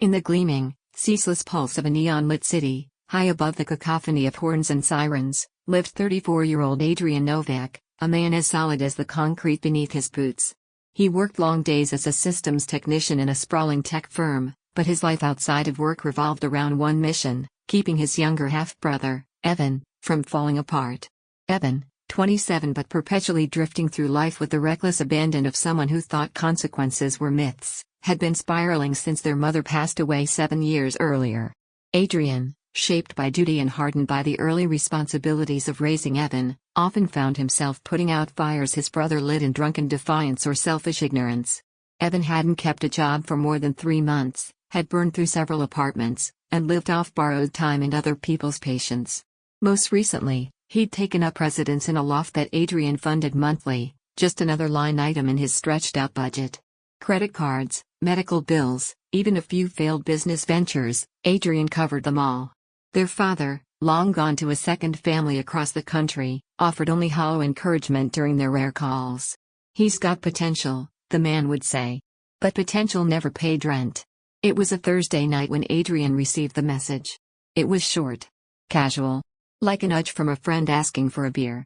In the gleaming, ceaseless pulse of a neon-lit city, high above the cacophony of horns and sirens, lived 34-year-old Adrian Novak, a man as solid as the concrete beneath his boots. He worked long days as a systems technician in a sprawling tech firm, but his life outside of work revolved around one mission: keeping his younger half-brother, Evan, from falling apart. Evan, 27 but perpetually drifting through life with the reckless abandon of someone who thought consequences were myths, had been spiraling since their mother passed away 7 years earlier. Adrian, shaped by duty and hardened by the early responsibilities of raising Evan, often found himself putting out fires his brother lit in drunken defiance or selfish ignorance. Evan hadn't kept a job for more than 3 months, had burned through several apartments, and lived off borrowed time and other people's patience. Most recently, he'd taken up residence in a loft that Adrian funded monthly, just another line item in his stretched-out budget. Credit cards, medical bills, even a few failed business ventures, Adrian covered them all. Their father, long gone to a second family across the country, offered only hollow encouragement during their rare calls. "He's got potential," the man would say. But potential never paid rent. It was a Thursday night when Adrian received the message. It was short. Casual. Like a nudge from a friend asking for a beer.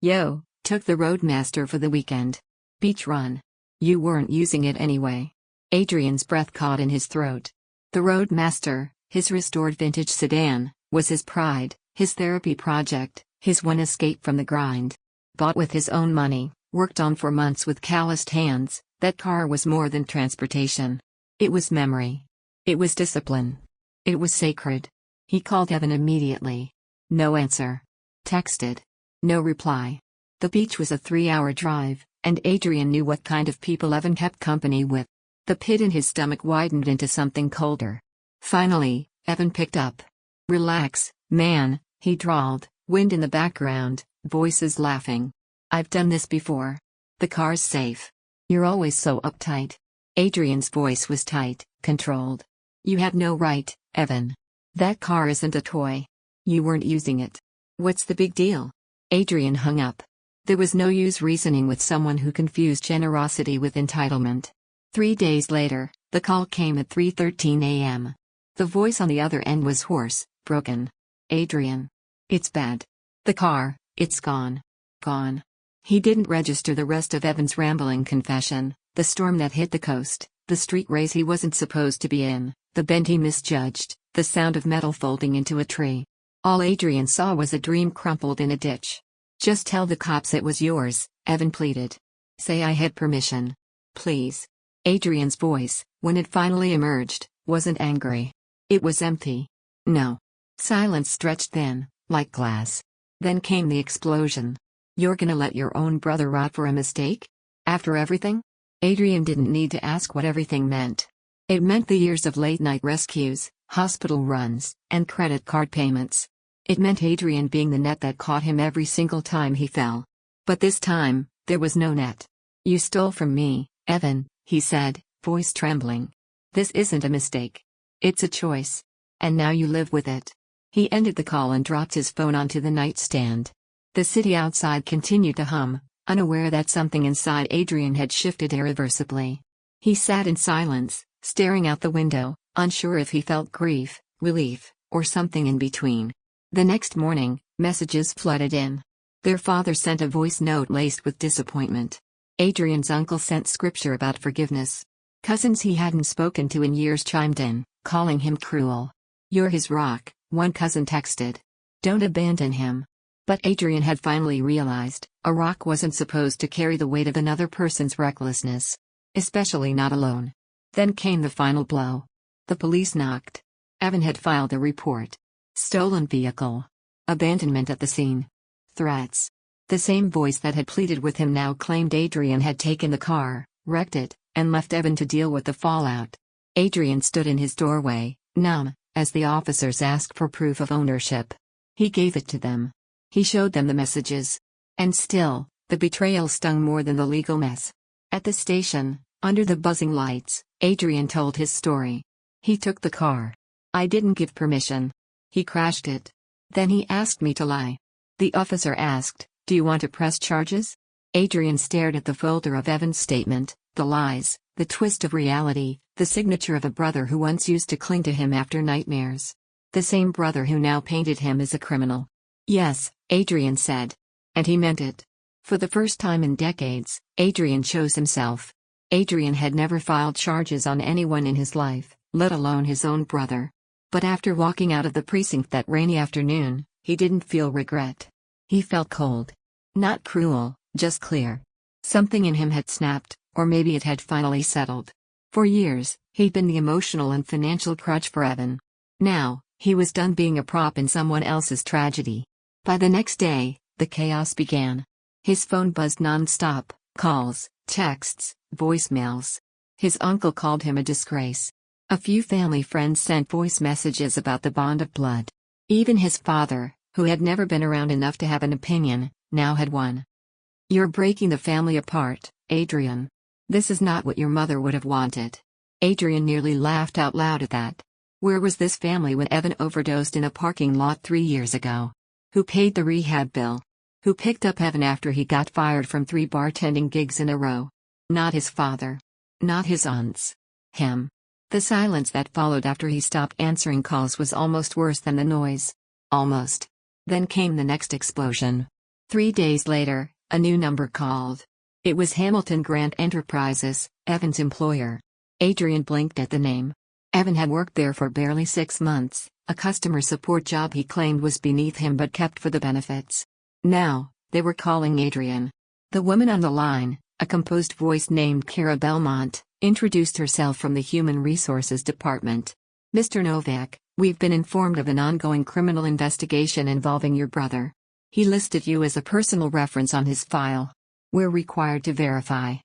"Yo, took the Roadmaster for the weekend. Beach run. You weren't using it anyway." Adrian's breath caught in his throat. The Roadmaster, his restored vintage sedan, was his pride, his therapy project, his one escape from the grind. Bought with his own money, worked on for months with calloused hands, that car was more than transportation. It was memory. It was discipline. It was sacred. He called Evan immediately. No answer. Texted. No reply. The beach was a 3-hour drive, and Adrian knew what kind of people Evan kept company with. The pit in his stomach widened into something colder. Finally, Evan picked up. "Relax, man," he drawled, wind in the background, voices laughing. "I've done this before. The car's safe. You're always so uptight." Adrian's voice was tight, controlled. "You have no right, Evan. That car isn't a toy. You weren't using it. What's the big deal?" Adrian hung up. There was no use reasoning with someone who confused generosity with entitlement. 3 days later, the call came at 3:13 a.m. The voice on the other end was hoarse, broken. "Adrian. It's bad. The car, it's gone. Gone." He didn't register the rest of Evan's rambling confession: the storm that hit the coast, the street race he wasn't supposed to be in, the bend he misjudged, the sound of metal folding into a tree. All Adrian saw was a dream crumpled in a ditch. "Just tell the cops it was yours," Evan pleaded. "Say I had permission. Please." Adrian's voice, when it finally emerged, wasn't angry. It was empty. "No." Silence stretched thin, like glass. Then came the explosion. "You're gonna let your own brother rot for a mistake? After everything?" Adrian didn't need to ask what everything meant. It meant the years of late-night rescues, hospital runs, and credit card payments. It meant Adrian being the net that caught him every single time he fell. But this time, there was no net. "You stole from me, Evan," he said, voice trembling. "This isn't a mistake. It's a choice. And now you live with it." He ended the call and dropped his phone onto the nightstand. The city outside continued to hum, unaware that something inside Adrian had shifted irreversibly. He sat in silence, staring out the window, unsure if he felt grief, relief, or something in between. The next morning, messages flooded in. Their father sent a voice note laced with disappointment. Adrian's uncle sent scripture about forgiveness. Cousins he hadn't spoken to in years chimed in, calling him cruel. "You're his rock," one cousin texted. "Don't abandon him." But Adrian had finally realized, a rock wasn't supposed to carry the weight of another person's recklessness. Especially not alone. Then came the final blow. The police knocked. Evan had filed a report. Stolen vehicle. Abandonment at the scene. Threats. The same voice that had pleaded with him now claimed Adrian had taken the car, wrecked it, and left Evan to deal with the fallout. Adrian stood in his doorway, numb, as the officers asked for proof of ownership. He gave it to them. He showed them the messages. And still, the betrayal stung more than the legal mess. At the station, under the buzzing lights, Adrian told his story. "He took the car. I didn't give permission. He crashed it. Then he asked me to lie." The officer asked, "Do you want to press charges?" Adrian stared at the folder of Evan's statement, the lies, The twist of reality, the signature of a brother who once used to cling to him after nightmares. The same brother who now painted him as a criminal. Yes, Adrian said. And he meant it. For the first time in decades, Adrian chose himself. Adrian had never filed charges on anyone in his life, let alone his own brother. But after walking out of the precinct that rainy afternoon, he didn't feel regret. He felt cold. Not cruel, just clear. Something in him had snapped, or maybe it had finally settled. For years, he'd been the emotional and financial crutch for Evan. Now, he was done being a prop in someone else's tragedy. By the next day, the chaos began. His phone buzzed non-stop, calls, texts, voicemails. His uncle called him a disgrace. A few family friends sent voice messages about the bond of blood. Even his father, who had never been around enough to have an opinion, now had one. "You're breaking the family apart, Adrian. This is not what your mother would have wanted." Adrian nearly laughed out loud at that. Where was this family when Evan overdosed in a parking lot 3 years ago? Who paid the rehab bill? Who picked up Evan after he got fired from 3 bartending gigs in a row? Not his father. Not his aunts. Him. The silence that followed after he stopped answering calls was almost worse than the noise. Almost. Then came the next explosion. 3 days later, a new number called. It was Hamilton Grant Enterprises, Evan's employer. Adrian blinked at the name. Evan had worked there for barely 6 months, a customer support job he claimed was beneath him but kept for the benefits. Now, they were calling Adrian. The woman on the line, a composed voice named Kara Belmont, introduced herself from the Human Resources Department. "Mr. Novak, we've been informed of an ongoing criminal investigation involving your brother. He listed you as a personal reference on his file. We're required to verify."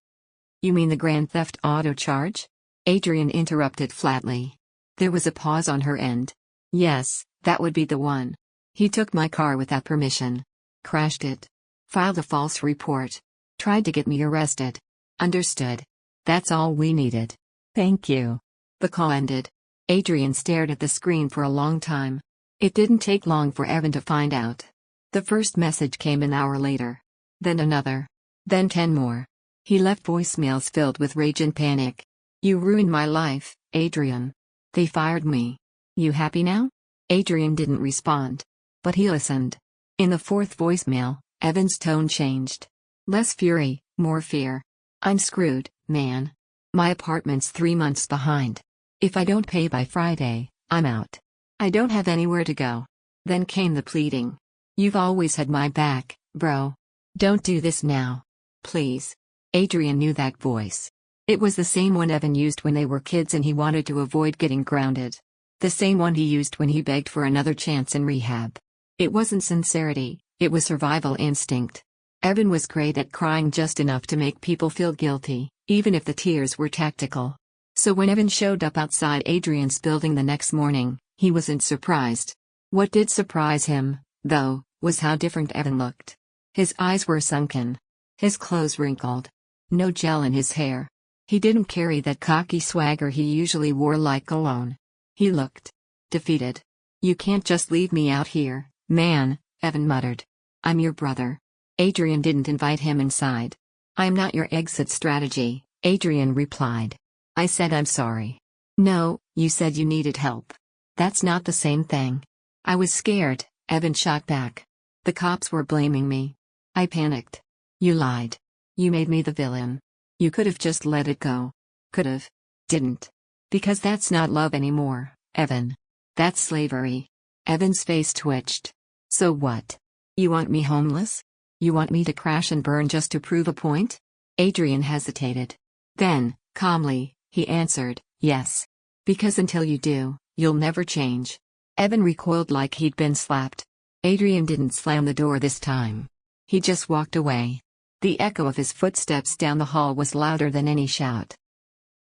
"You mean the grand theft auto charge?" Adrian interrupted flatly. There was a pause on her end. "Yes, that would be the one. He took my car without permission. Crashed it. Filed a false report. Tried to get me arrested." "Understood. That's all we needed. Thank you." The call ended. Adrian stared at the screen for a long time. It didn't take long for Evan to find out. The first message came an hour later. Then another. Then 10 more. He left voicemails filled with rage and panic. "You ruined my life, Adrian. They fired me. You happy now?" Adrian didn't respond. But he listened. In the 4th voicemail, Evan's tone changed. Less fury, more fear. "I'm screwed, man. My apartment's 3 months behind. If I don't pay by Friday, I'm out. I don't have anywhere to go." Then came the pleading. "You've always had my back, bro. Don't do this now. Please." Adrian knew that voice. It was the same one Evan used when they were kids and he wanted to avoid getting grounded. The same one he used when he begged for another chance in rehab. It wasn't sincerity, it was survival instinct. Evan was great at crying just enough to make people feel guilty, even if the tears were tactical. So when Evan showed up outside Adrian's building the next morning, he wasn't surprised. What did surprise him, though, was how different Evan looked. His eyes were sunken. His clothes wrinkled. No gel in his hair. He didn't carry that cocky swagger he usually wore like cologne. He looked defeated. "You can't just leave me out here, man," Evan muttered. "I'm your brother." Adrian didn't invite him inside. "I'm not your exit strategy," Adrian replied. "I said I'm sorry." "No, you said you needed help. That's not the same thing." "I was scared," Evan shot back. "The cops were blaming me. I panicked." "You lied. You made me the villain. You could have just let it go." "Could've. Didn't. Because that's not love anymore, Evan. That's slavery." Evan's face twitched. "So what? You want me homeless? You want me to crash and burn just to prove a point?" Adrian hesitated. Then, calmly, he answered, "Yes. Because until you do, you'll never change." Evan recoiled like he'd been slapped. Adrian didn't slam the door this time. He just walked away. The echo of his footsteps down the hall was louder than any shout.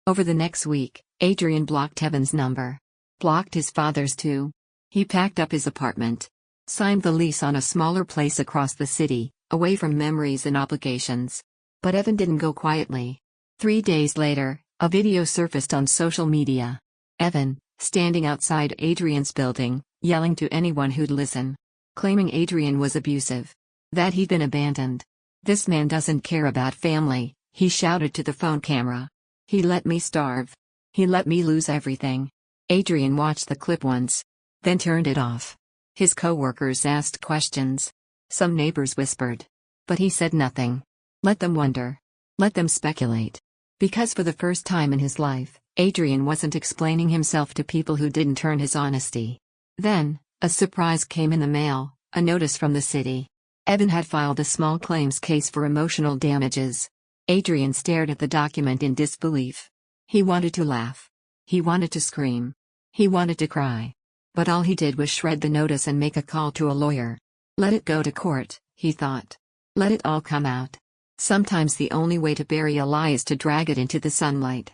Over the next week, Adrian blocked Evan's number. Blocked his father's too. He packed up his apartment. Signed the lease on a smaller place across the city, away from memories and obligations. But Evan didn't go quietly. 3 days later, a video surfaced on social media. Evan, standing outside Adrian's building, yelling to anyone who'd listen. Claiming Adrian was abusive. That he'd been abandoned. "This man doesn't care about family," he shouted to the phone camera. He let me starve. He let me lose everything. Adrian watched the clip once, then turned it off. His co-workers asked questions. Some neighbors whispered. But he said nothing. Let them wonder. Let them speculate. Because for the first time in his life, Adrian wasn't explaining himself to people who didn't earn his honesty. Then, a surprise came in the mail, a notice from the city. Evan had filed a small claims case for emotional damages. Adrian stared at the document in disbelief. He wanted to laugh. He wanted to scream. He wanted to cry. But all he did was shred the notice and make a call to a lawyer. Let it go to court, he thought. Let it all come out. Sometimes the only way to bury a lie is to drag it into the sunlight.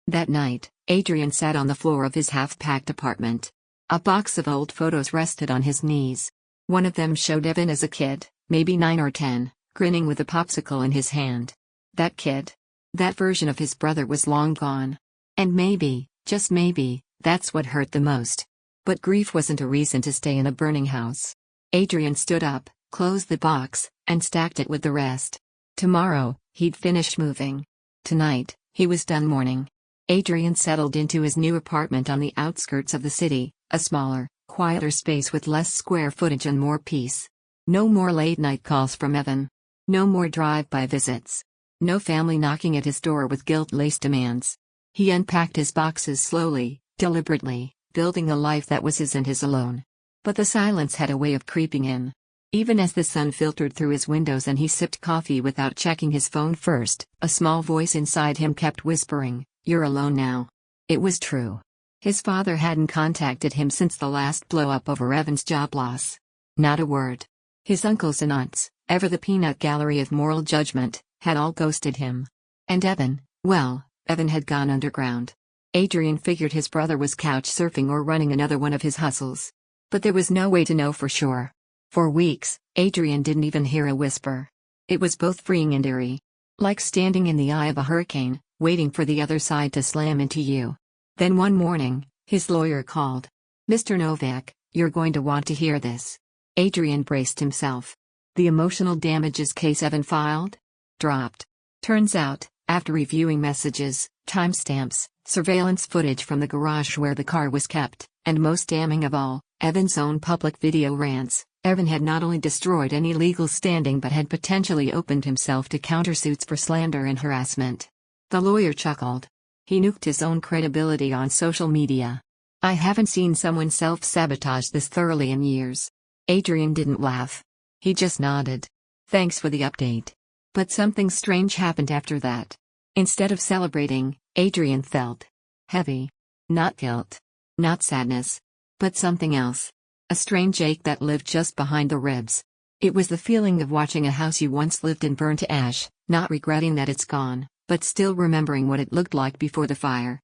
That night, Adrian sat on the floor of his half-packed apartment. A box of old photos rested on his knees. One of them showed Evan as a kid, maybe 9 or 10, grinning with a popsicle in his hand. That kid. That version of his brother was long gone. And maybe, just maybe, that's what hurt the most. But grief wasn't a reason to stay in a burning house. Adrian stood up, closed the box, and stacked it with the rest. Tomorrow, he'd finish moving. Tonight, he was done mourning. Adrian settled into his new apartment on the outskirts of the city, a smaller, quieter space with less square footage and more peace. No more late-night calls from Evan. No more drive-by visits. No family knocking at his door with guilt-laced demands. He unpacked his boxes slowly, deliberately, building a life that was his and his alone. But the silence had a way of creeping in. Even as the sun filtered through his windows and he sipped coffee without checking his phone first, a small voice inside him kept whispering, "You're alone now." It was true. His father hadn't contacted him since the last blow-up over Evan's job loss. Not a word. His uncles and aunts, ever the peanut gallery of moral judgment, had all ghosted him. And Evan, well, Evan had gone underground. Adrian figured his brother was couch surfing or running another one of his hustles. But there was no way to know for sure. For weeks, Adrian didn't even hear a whisper. It was both freeing and eerie. Like standing in the eye of a hurricane, waiting for the other side to slam into you. Then one morning, his lawyer called. "Mr. Novak, you're going to want to hear this." Adrian braced himself. The emotional damages case Evan filed? Dropped. Turns out, after reviewing messages, timestamps, surveillance footage from the garage where the car was kept, and most damning of all, Evan's own public video rants, Evan had not only destroyed any legal standing but had potentially opened himself to countersuits for slander and harassment. The lawyer chuckled. He nuked his own credibility on social media. "I haven't seen someone self-sabotage this thoroughly in years." Adrian didn't laugh. He just nodded. "Thanks for the update." But something strange happened after that. Instead of celebrating, Adrian felt heavy. Not guilt. Not sadness. But something else. A strange ache that lived just behind the ribs. It was the feeling of watching a house you once lived in burn to ash, not regretting that it's gone, but still remembering what it looked like before the fire.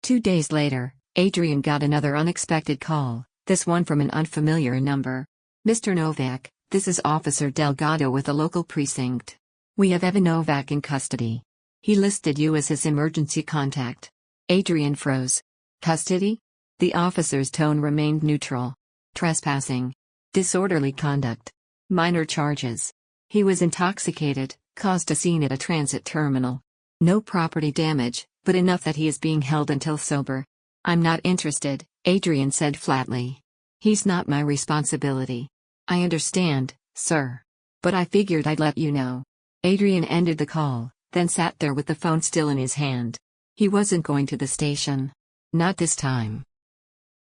2 days later, Adrian got another unexpected call, this one from an unfamiliar number. "Mr. Novak, this is Officer Delgado with the local precinct. We have Evan Novak in custody. He listed you as his emergency contact." Adrian froze. "Custody?" The officer's tone remained neutral. "Trespassing. Disorderly conduct. Minor charges. He was intoxicated, caused a scene at a transit terminal. No property damage, but enough that he is being held until sober." "I'm not interested," Adrian said flatly. "He's not my responsibility." "I understand, sir. But I figured I'd let you know." Adrian ended the call, then sat there with the phone still in his hand. He wasn't going to the station. Not this time.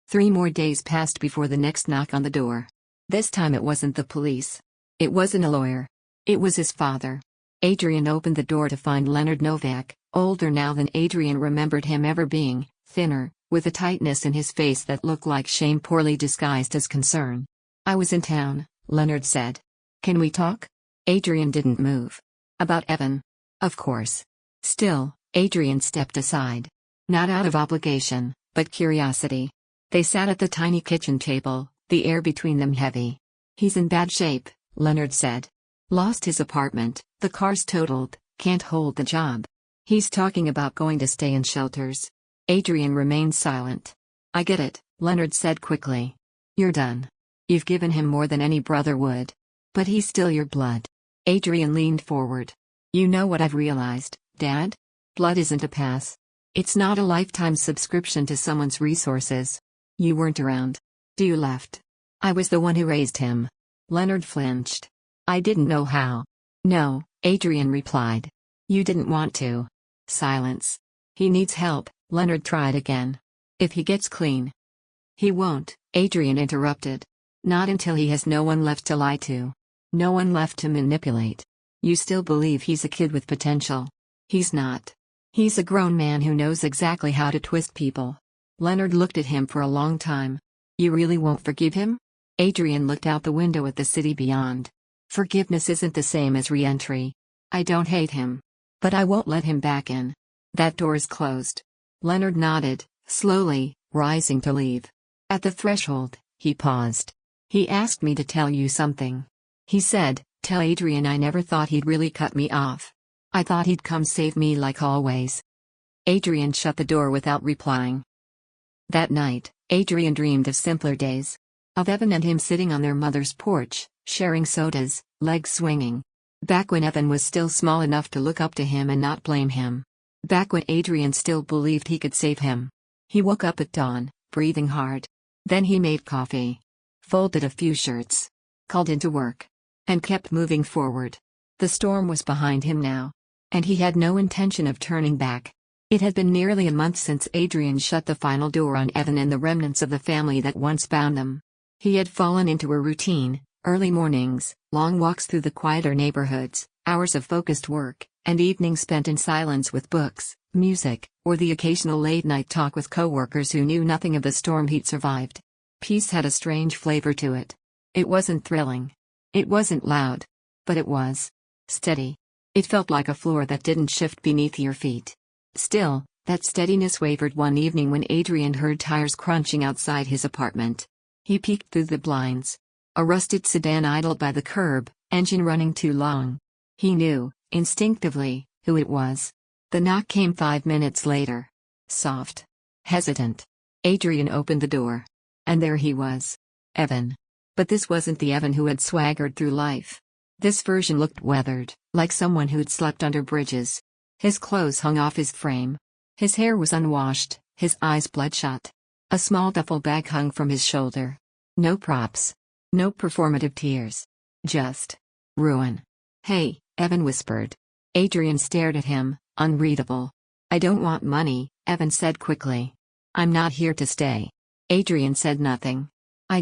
3 more days passed before the next knock on the door. This time it wasn't the police. It wasn't a lawyer. It was his father. Adrian opened the door to find Leonard Novak, older now than Adrian remembered him ever being, thinner, with a tightness in his face that looked like shame poorly disguised as concern. "I was in town," Leonard said. "Can we talk?" Adrian didn't move. "About Evan?" "Of course." Still, Adrian stepped aside. Not out of obligation, but curiosity. They sat at the tiny kitchen table, the air between them heavy. "He's in bad shape," Leonard said. "Lost his apartment, the car's totaled, can't hold the job. He's talking about going to stay in shelters." Adrian remained silent. "I get it," Leonard said quickly. "You're done. You've given him more than any brother would. But he's still your blood." Adrian leaned forward. "You know what I've realized, Dad? Blood isn't a pass. It's not a lifetime subscription to someone's resources. You weren't around. You left. I was the one who raised him. Leonard flinched. I didn't know how. No, Adrian replied. You didn't want to. Silence. He needs help, Leonard tried again. If he gets clean. He won't, Adrian interrupted. Not until he has no one left to lie to. No one left to manipulate. You still believe he's a kid with potential. He's not. He's a grown man who knows exactly how to twist people. Leonard looked at him for a long time. You really won't forgive him? Adrian looked out the window at the city beyond. Forgiveness isn't the same as re-entry. I don't hate him. But I won't let him back in. That door's closed. Leonard nodded, slowly, rising to leave. At the threshold, he paused. He asked me to tell you something. He said, tell Adrian I never thought he'd really cut me off. I thought he'd come save me like always. Adrian shut the door without replying. That night, Adrian dreamed of simpler days. Of Evan and him sitting on their mother's porch, sharing sodas, legs swinging. Back when Evan was still small enough to look up to him and not blame him. Back when Adrian still believed he could save him. He woke up at dawn, breathing hard. Then he made coffee. Folded a few shirts. Called into work. And kept moving forward. The storm was behind him now. And he had no intention of turning back. It had been nearly a month since Adrian shut the final door on Evan and the remnants of the family that once bound them. He had fallen into a routine, early mornings, long walks through the quieter neighborhoods, hours of focused work, and evenings spent in silence with books, music, or the occasional late-night talk with coworkers who knew nothing of the storm he'd survived. Peace had a strange flavor to it. It wasn't thrilling. It wasn't loud. But it was steady. It felt like a floor that didn't shift beneath your feet. Still, that steadiness wavered one evening when Adrian heard tires crunching outside his apartment. He peeked through the blinds. A rusted sedan idled by the curb, engine running too long. He knew, instinctively, who it was. The knock came 5 minutes later. Soft. Hesitant. Adrian opened the door. And there he was. Evan. But this wasn't the Evan who had swaggered through life. This version looked weathered, like someone who'd slept under bridges. His clothes hung off his frame. His hair was unwashed, his eyes bloodshot. A small duffel bag hung from his shoulder. No props. No performative tears. Just ruin. Hey, Evan whispered. Adrian stared at him, unreadable. I don't want money, Evan said quickly. I'm not here to stay. Adrian said nothing. I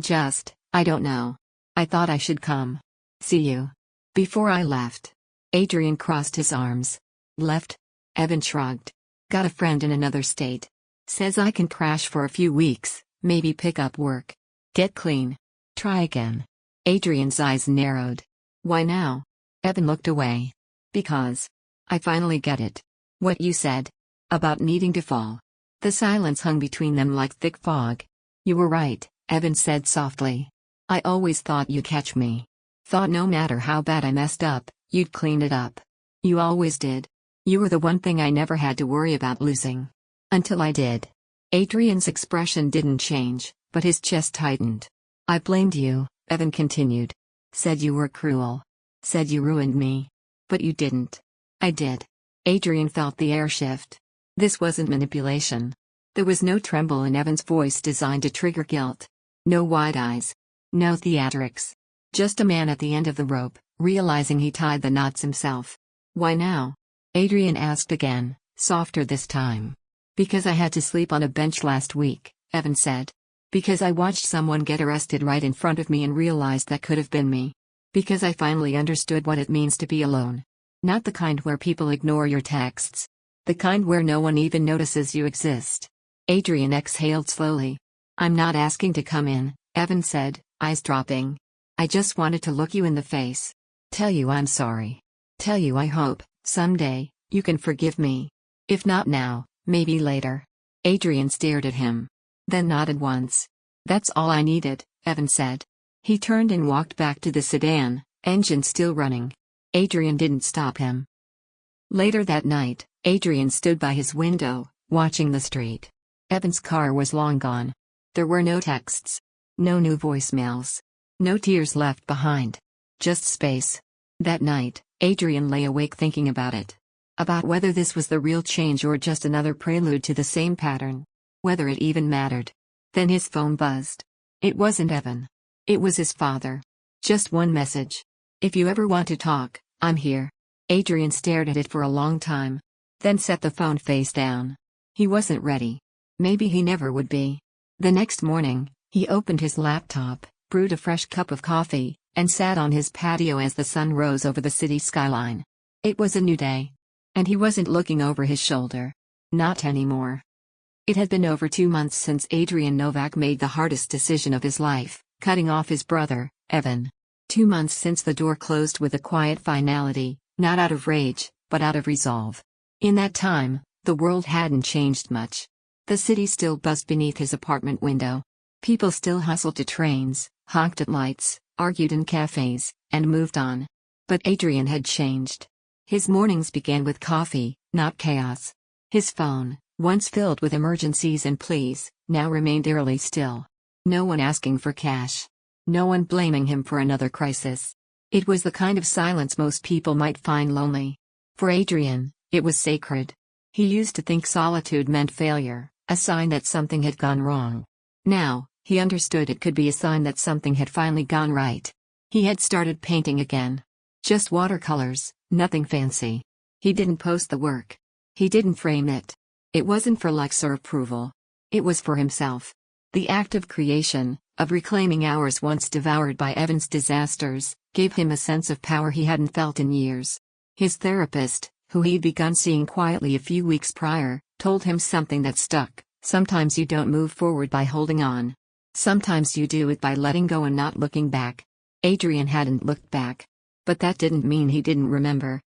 don't know. I thought I should come. See you. Before I left. Adrian crossed his arms. Left? Evan shrugged. Got a friend in another state. Says I can crash for a few weeks, maybe pick up work. Get clean. Try again. Adrian's eyes narrowed. Why now? Evan looked away. Because. I finally get it. What you said. About needing to fall. The silence hung between them like thick fog. You were right, Evan said softly. I always thought you'd catch me. Thought no matter how bad I messed up, you'd clean it up. You always did. You were the one thing I never had to worry about losing. Until I did. Adrian's expression didn't change, but his chest tightened. I blamed you, Evan continued. Said you were cruel. Said you ruined me. But you didn't. I did. Adrian felt the air shift. This wasn't manipulation. There was no tremble in Evan's voice designed to trigger guilt. No wide eyes. No theatrics. Just a man at the end of the rope, realizing he tied the knots himself. Why now? Adrian asked again, softer this time. Because I had to sleep on a bench last week, Evan said. Because I watched someone get arrested right in front of me and realized that could have been me. Because I finally understood what it means to be alone. Not the kind where people ignore your texts. The kind where no one even notices you exist. Adrian exhaled slowly. I'm not asking to come in, Evan said, eyes dropping. I just wanted to look you in the face. Tell you I'm sorry. Tell you I hope, someday, you can forgive me. If not now, maybe later. Adrian stared at him. Then nodded once. That's all I needed, Evan said. He turned and walked back to the sedan, engine still running. Adrian didn't stop him. Later that night, Adrian stood by his window, watching the street. Evan's car was long gone. There were no texts. No new voicemails. No tears left behind. Just space. That night, Adrian lay awake thinking about it. About whether this was the real change or just another prelude to the same pattern. Whether it even mattered. Then his phone buzzed. It wasn't Evan. It was his father. Just one message. "If you ever want to talk, I'm here." Adrian stared at it for a long time. Then set the phone face down. He wasn't ready. Maybe he never would be. The next morning, he opened his laptop, brewed a fresh cup of coffee, and sat on his patio as the sun rose over the city skyline. It was a new day. And he wasn't looking over his shoulder. Not anymore. It had been over 2 months since Adrian Novak made the hardest decision of his life, cutting off his brother, Evan. 2 months since the door closed with a quiet finality, not out of rage, but out of resolve. In that time, the world hadn't changed much. The city still buzzed beneath his apartment window. People still hustled to trains, honked at lights, argued in cafes, and moved on. But Adrian had changed. His mornings began with coffee, not chaos. His phone, once filled with emergencies and pleas, now remained eerily still. No one asking for cash. No one blaming him for another crisis. It was the kind of silence most people might find lonely. For Adrian, it was sacred. He used to think solitude meant failure, a sign that something had gone wrong. Now, he understood it could be a sign that something had finally gone right. He had started painting again. Just watercolors, nothing fancy. He didn't post the work. He didn't frame it. It wasn't for likes or approval. It was for himself. The act of creation, of reclaiming hours once devoured by Evan's disasters, gave him a sense of power he hadn't felt in years. His therapist, who he'd begun seeing quietly a few weeks prior, told him something that stuck. Sometimes you don't move forward by holding on. Sometimes you do it by letting go and not looking back. Adrian hadn't looked back. But that didn't mean he didn't remember.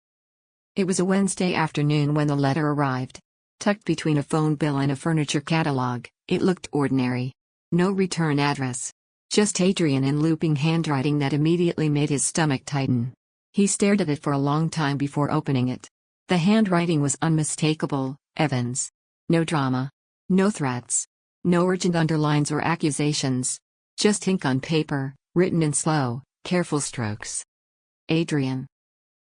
It was a Wednesday afternoon when the letter arrived. Tucked between a phone bill and a furniture catalog, it looked ordinary. No return address. Just Adrian in looping handwriting that immediately made his stomach tighten. He stared at it for a long time before opening it. The handwriting was unmistakable, Evans. No drama. No threats. No urgent underlines or accusations. Just ink on paper, written in slow, careful strokes. Adrian.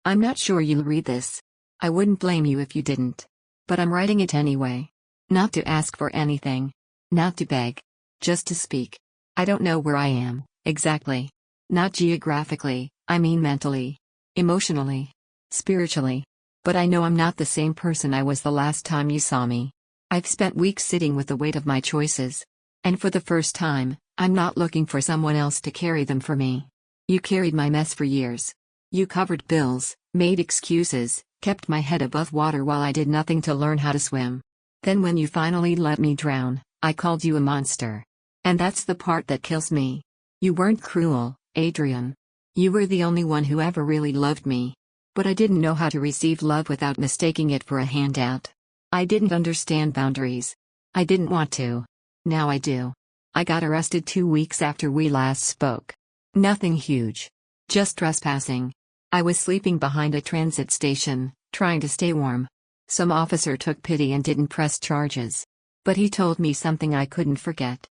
I'm not sure you'll read this. I wouldn't blame you if you didn't. But I'm writing it anyway. Not to ask for anything. Not to beg. Just to speak. I don't know where I am, exactly. Not geographically, I mean mentally. Emotionally. Spiritually. But I know I'm not the same person I was the last time you saw me. I've spent weeks sitting with the weight of my choices. And for the first time, I'm not looking for someone else to carry them for me. You carried my mess for years. You covered bills, made excuses, kept my head above water while I did nothing to learn how to swim. Then when you finally let me drown, I called you a monster. And that's the part that kills me. You weren't cruel, Adrian. You were the only one who ever really loved me. But I didn't know how to receive love without mistaking it for a handout. I didn't understand boundaries. I didn't want to. Now I do. I got arrested 2 weeks after we last spoke. Nothing huge. Just trespassing. I was sleeping behind a transit station, trying to stay warm. Some officer took pity and didn't press charges. But he told me something I couldn't forget.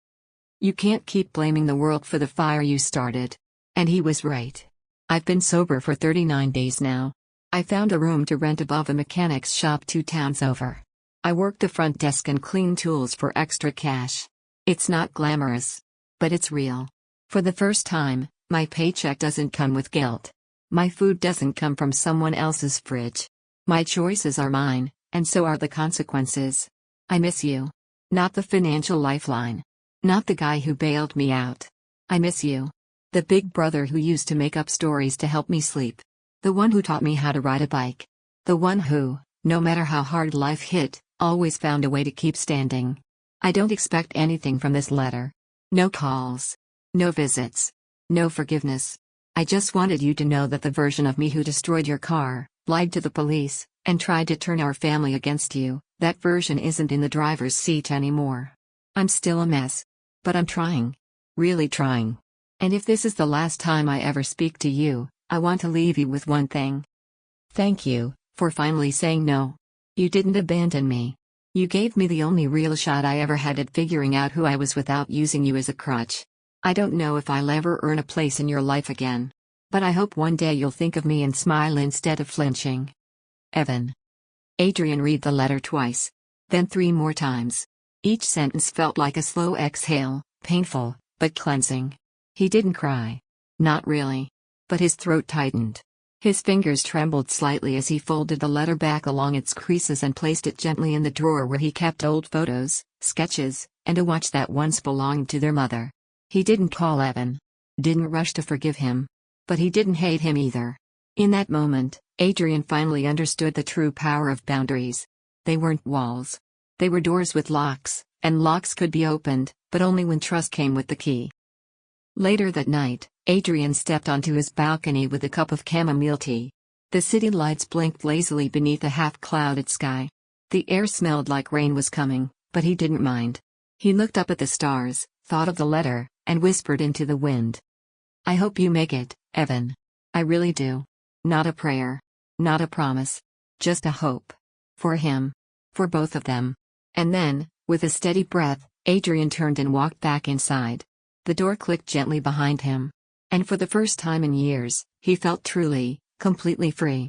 You can't keep blaming the world for the fire you started. And he was right. I've been sober for 39 days now. I found a room to rent above a mechanic's shop 2 towns over. I work the front desk and clean tools for extra cash. It's not glamorous. But it's real. For the first time, my paycheck doesn't come with guilt. My food doesn't come from someone else's fridge. My choices are mine, and so are the consequences. I miss you. Not the financial lifeline. Not the guy who bailed me out. I miss you. The big brother who used to make up stories to help me sleep. The one who taught me how to ride a bike. The one who, no matter how hard life hit, always found a way to keep standing. I don't expect anything from this letter. No calls. No visits. No forgiveness. I just wanted you to know that the version of me who destroyed your car, lied to the police, and tried to turn our family against you, that version isn't in the driver's seat anymore. I'm still a mess. But I'm trying. Really trying. And if this is the last time I ever speak to you, I want to leave you with one thing. Thank you, for finally saying no. You didn't abandon me. You gave me the only real shot I ever had at figuring out who I was without using you as a crutch. I don't know if I'll ever earn a place in your life again. But I hope one day you'll think of me and smile instead of flinching. Evan. Adrian read the letter twice. Then 3 more times. Each sentence felt like a slow exhale, painful, but cleansing. He didn't cry. Not really. But his throat tightened. His fingers trembled slightly as he folded the letter back along its creases and placed it gently in the drawer where he kept old photos, sketches, and a watch that once belonged to their mother. He didn't call Evan. Didn't rush to forgive him. But he didn't hate him either. In that moment, Adrian finally understood the true power of boundaries. They weren't walls. They were doors with locks, and locks could be opened, but only when trust came with the key. Later that night, Adrian stepped onto his balcony with a cup of chamomile tea. The city lights blinked lazily beneath a half-clouded sky. The air smelled like rain was coming, but he didn't mind. He looked up at the stars, thought of the letter, and whispered into the wind. "I hope you make it, Evan. I really do. Not a prayer. Not a promise. Just a hope. For him. For both of them." And then, with a steady breath, Adrian turned and walked back inside. The door clicked gently behind him. And for the first time in years, he felt truly, completely free.